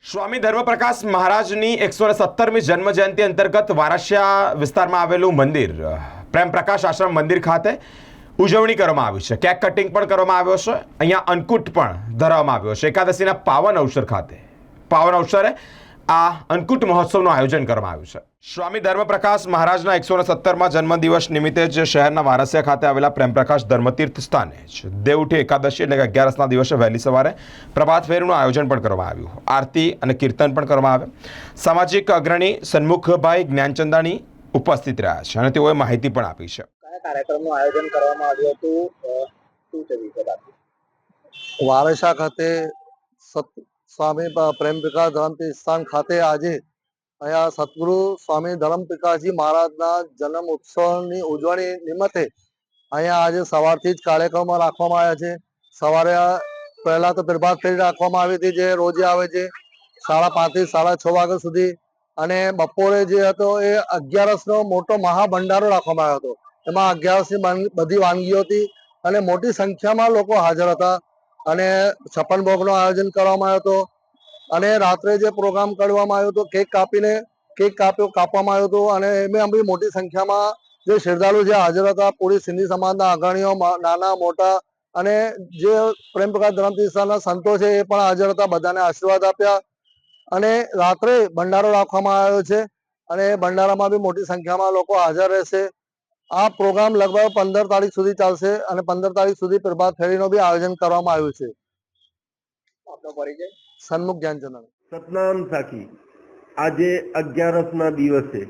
સ્વામી ધર્મપ્રકાશ મહારાજની 117મી જન્મ જયંતિ અંતર્ગત વારાસિયા વિસ્તારમાં આવેલું મંદિર પ્રેમ પ્રકાશ આશ્રમ મંદિર ખાતે ઉજવણી કરવામાં આવી છે। કેક કટિંગ પણ કરવામાં આવ્યો છે। અહીંયા અન્નકૂટ પણ ધરવામાં આવ્યો છે। એકાદશીના પાવન અવસર ખાતે પાવન અવસરે આ અન્નકૂટ મહોત્સવનું આયોજન કરવામાં આવ્યું છે। સ્વામી ધર્મપ્રકાશ મહારાજના 117મા જન્મદિવસ નિમિત્તે જ શહેરના વારાસિયા ખાતે આવેલા પ્રેમપ્રકાશ ધર્મતીર્થ સ્થાને જ દેવઉઠી એકાદશી એટલે કે 11ના દિવસે વહેલી સવારે પ્રભાત ફેરીનું આયોજન પણ કરવામાં આવ્યું। આરતી અને કીર્તન પણ કરવામાં આવ્યા। સામાજિક અગ્રણી સન્મુખભાઈ જ્ઞાનચંદાણી ઉપસ્થિત રહ્યા છે અને તેઓએ માહિતી પણ આપી છે। કયા કાર્યક્રમનું આયોજન કરવામાં આવ્યું હતું? શું છે વિગત આપી? વારાસા ખાતે સ્વામી પ્રેમપ્રકાશ ધર્મતીર્થ સ્થાન ખાતે આજે અહીંયા સદગુરુ સ્વામી ધર્મપ્રકાશજી મહારાજના જન્મ ઉત્સવની ઉજવણી નિમિત્તે અહીંયા આજે સવારથી જ કાર્યક્રમો રાખવામાં આવ્યા છે। સવારે પહેલા તો પ્રભાત ફેરી રાખવામાં આવી હતી, જે રોજે આવે છે 5:30 થી 6:30 વાગ્યા સુધી, અને બપોરે જે હતો એ 11નો મોટો મહાભંડારો રાખવામાં આવ્યો હતો। એમાં 11ની બધી વાનગીઓ હતી અને મોટી સંખ્યામાં લોકો હાજર હતા અને 56 ભોગનું આયોજન કરવામાં આવ્યો હતો। અને રાત્રે જે પ્રોગ્રામ કરવામાં આવ્યો હતો, કેક કાપવામાં આવ્યો હતો અને એમાં બી મોટી સંખ્યામાં જે શ્રદ્ધાળુ જે હાજર હતા, પૂરી સિંધી સમાજના અગ્રણીઓ, નાના મોટા અને જે પ્રેમપ્રકાશ ધર્મતીર્થના સંતો છે એ પણ હાજર હતા, બધાને આશીર્વાદ આપ્યા। અને રાત્રે ભંડારો રાખવામાં આવ્યો છે અને ભંડારામાં બી મોટી સંખ્યામાં લોકો હાજર રહેશે। આ પ્રોગ્રામ લગભગ 15 તારીખ સુધી ચાલશે અને 15 તારીખ સુધી પ્રભાત ફેરીનું બી આયોજન કરવામાં આવ્યું છે। આપનો પરિચય? સન્મુખ જ્ઞાનચંદાણી। સતનામ સાખી। આજે 11ના દિવસે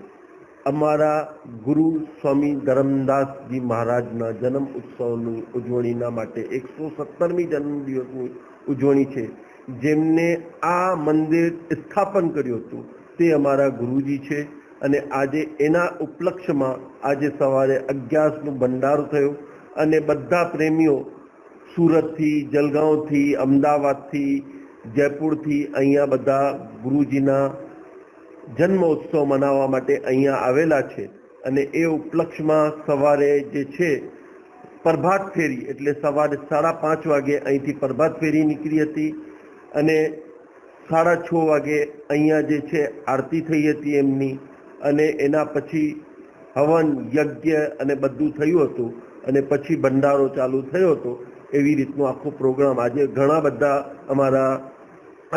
અમારા ગુરુ સ્વામી ધરમદાસજી મહારાજના જન્મ ઉત્સવની ઉજવણીના માટે 117મી જન્મદિવસની ઉજવણી છે। જેમને આ મંદિર સ્થાપન કર્યું હતું તે અમારા ગુરુજી છે અને આજે એના ઉપલક્ષ્યમાં આજે સવારે 11નું ભંડારો થયો અને બધા પ્રેમીઓ સુરતથી, જલગાંવથી, અમદાવાદથી, જયપુરથી અહીંયા બધા ગુરુજીના જન્મોત્સવ મનાવવા માટે અહીંયા આવેલા છે અને એ ઉપલક્ષમાં સવારે જે છે પ્રભાત ફેરી એટલે સવારે 5:30 વાગે અહીંથી પ્રભાત ફેરી નીકળી હતી અને 6:30 વાગે અહીંયા જે છે આરતી થઈ હતી એમની, અને એના પછી હવન યજ્ઞ અને બધું થયું હતું અને પછી ભંડારો ચાલુ થયો હતો। એવી રીતનો આખો પ્રોગ્રામ આજે ઘણા બધા અમારા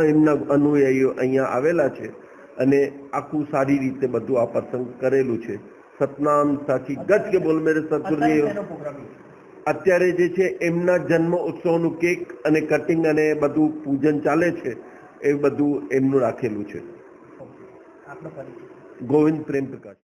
એમના અનુયાયીઓ અહીંયા આવેલા છે અને આખું સારી રીતે બધું આ પ્રસંગ કરેલું છે। સતનામ સાચી ગજ કે બોલ મેરે સદગુરુજી। અત્યારે જે છે એમના જન્મ ઉત્સવનું કેક અને કટિંગ અને બધું પૂજન ચાલે છે, એ બધું એમનું રાખેલું છે। ગોવિંદ પ્રેમપ્રકાશ।